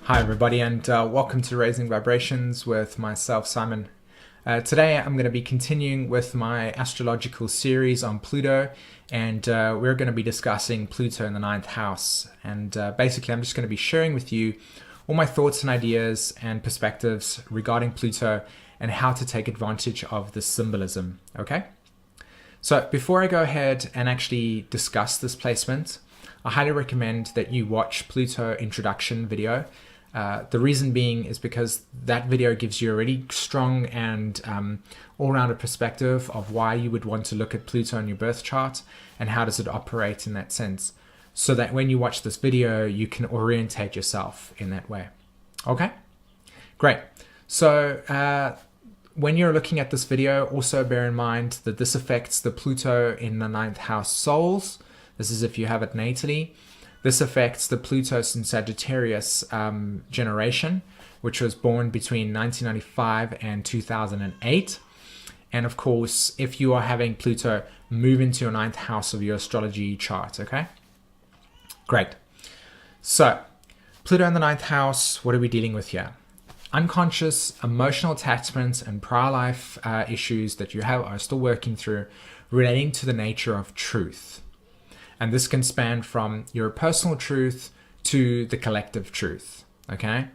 Hi everybody, and welcome to Raising Vibrations with myself, Simon. Today I'm going to be continuing with my astrological series on Pluto, and we're going to be discussing Pluto in the ninth house. And basically I'm just going to be sharing with you all my thoughts and ideas and perspectives regarding Pluto and how to take advantage of this symbolism, okay? So before I go ahead and actually discuss this placement, I highly recommend that you watch Pluto introduction video. The reason being is because that video gives you a really strong and all-rounded perspective of why you would want to look at Pluto in your birth chart and how does it operate in that sense, so that when you watch this video, you can orientate yourself in that way. Okay, great. So when you're looking at this video, also bear in mind that this affects the Pluto in the ninth house souls. This is if you have it natally. This affects the Pluto in Sagittarius generation, which was born between 1995 and 2008. And of course, if you are having Pluto move into your ninth house of your astrology chart, okay? Great. So, Pluto in the ninth house, what are we dealing with here? Unconscious emotional attachments and prior life issues that you are still working through relating to the nature of truth. And this can span from your personal truth to the collective truth, okay?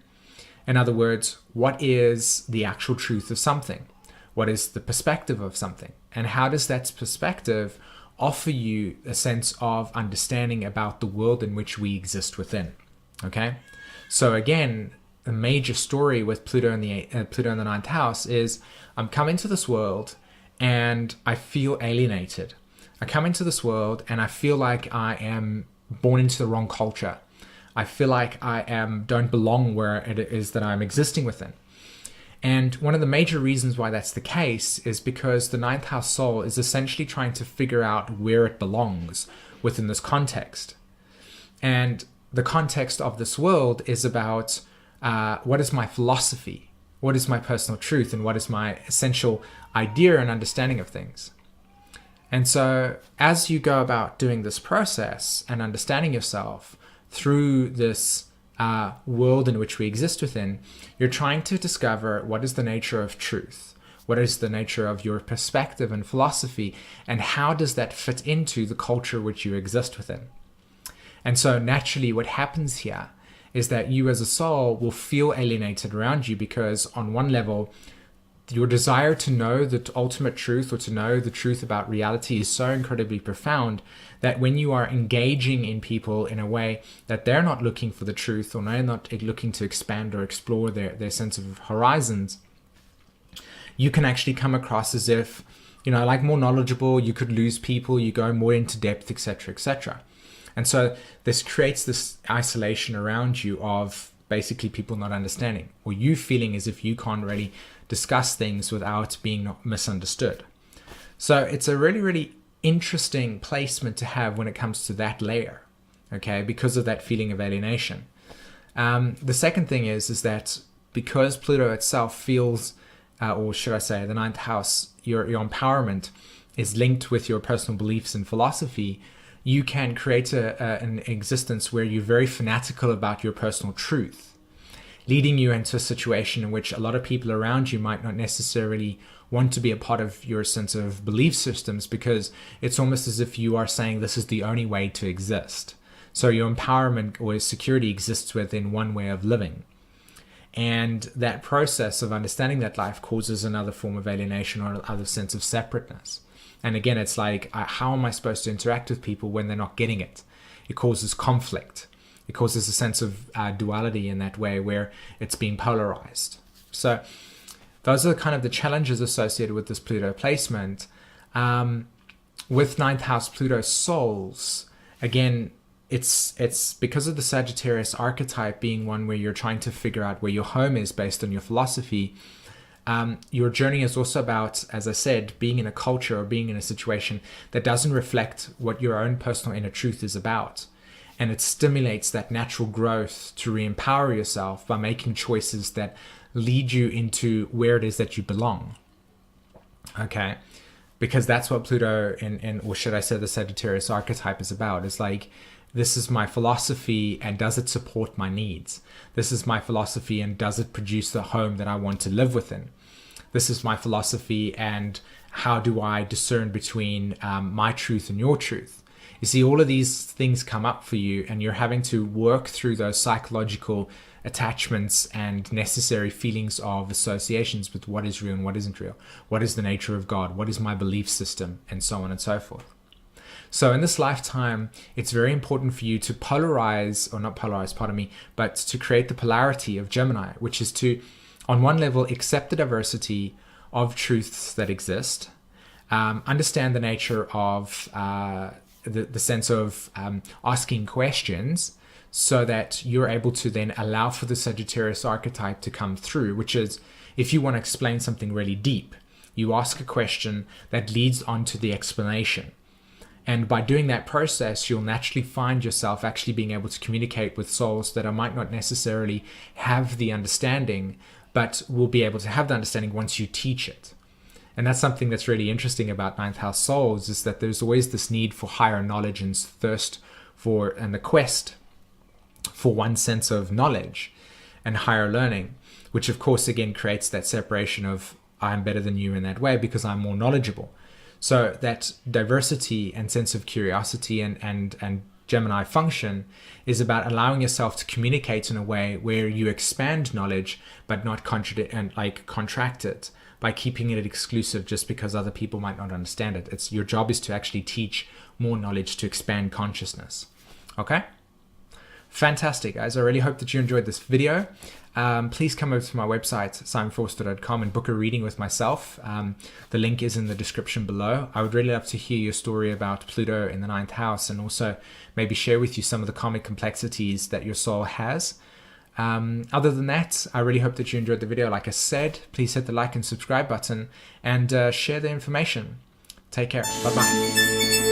In other words, what is the actual truth of something? What is the perspective of something? And how does that perspective offer you a sense of understanding about the world in which we exist within, okay? So again, a major story with Pluto in the ninth house is I'm coming to this world and I feel alienated. I come into this world and I feel like I am born into the wrong culture. I feel like I don't belong where it is that I'm existing within. And one of the major reasons why that's the case is because the ninth house soul is essentially trying to figure out where it belongs within this context. And the context of this world is about what is my philosophy, what is my personal truth, and what is my essential idea and understanding of things. And so as you go about doing this process and understanding yourself through this world in which we exist within, you're trying to discover what is the nature of truth, what is the nature of your perspective and philosophy, and how does that fit into the culture which you exist within. And so naturally what happens here is that you as a soul will feel alienated around you because on one level, your desire to know the ultimate truth or to know the truth about reality is so incredibly profound that when you are engaging in people in a way that they're not looking for the truth or they're not looking to expand or explore their sense of horizons, you can actually come across as if, like more knowledgeable, you could lose people, you go more into depth, etc., etc. And so this creates this isolation around you of basically people not understanding, or you feeling as if you can't really discuss things without being misunderstood. So it's a really, really interesting placement to have when it comes to that layer, okay, because of that feeling of alienation. The second thing is that because Pluto itself feels, or should I say, the ninth house, your empowerment is linked with your personal beliefs and philosophy, you can create an existence where you're very fanatical about your personal truth, leading you into a situation in which a lot of people around you might not necessarily want to be a part of your sense of belief systems, because it's almost as if you are saying this is the only way to exist. So your empowerment or security exists within one way of living. And that process of understanding that life causes another form of alienation or another sense of separateness. And again, it's like, how am I supposed to interact with people when they're not getting it? It causes conflict. It causes a sense of duality in that way where it's being polarized. So those are kind of the challenges associated with this Pluto placement. With ninth house Pluto souls, again, it's because of the Sagittarius archetype being one where you're trying to figure out where your home is based on your philosophy. Your journey is also about, as I said, being in a culture or being in a situation that doesn't reflect what your own personal inner truth is about. And it stimulates that natural growth to re-empower yourself by making choices that lead you into where it is that you belong. Okay? Because that's what Pluto or should I say the Sagittarius archetype is about. It's like This is my philosophy, and does it support my needs? This is my philosophy, and does it produce the home that I want to live within? This is my philosophy, and how do I discern between my truth and your truth? You see, all of these things come up for you, and you're having to work through those psychological attachments and necessary feelings of associations with what is real and what isn't real. What is the nature of God? What is my belief system? And so on and so forth. So in this lifetime, it's very important for you to polarize, or not polarize, pardon me, but to create the polarity of Gemini, which is to, on one level, accept the diversity of truths that exist, understand the nature of the sense of asking questions, so that you're able to then allow for the Sagittarius archetype to come through, which is, if you want to explain something really deep, you ask a question that leads on to the explanation. And by doing that process, you'll naturally find yourself actually being able to communicate with souls that might not necessarily have the understanding, but will be able to have the understanding once you teach it. And that's something that's really interesting about ninth house souls, is that there's always this need for higher knowledge and thirst for, and the quest for one sense of knowledge and higher learning, which of course again creates that separation of I'm better than you in that way because I'm more knowledgeable. So that diversity and sense of curiosity and Gemini function is about allowing yourself to communicate in a way where you expand knowledge but not contract it by keeping it exclusive just because other people might not understand it. It's your job is to actually teach more knowledge to expand consciousness. Okay? Fantastic, guys. I really hope that you enjoyed this video. Please come over to my website, simonforster.com, and book a reading with myself. The link is in the description below. I would really love to hear your story about Pluto in the ninth house, and also maybe share with you some of the karmic complexities that your soul has. Other than that, I really hope that you enjoyed the video. Like I said, please hit the like and subscribe button, and share the information. Take care. Bye-bye.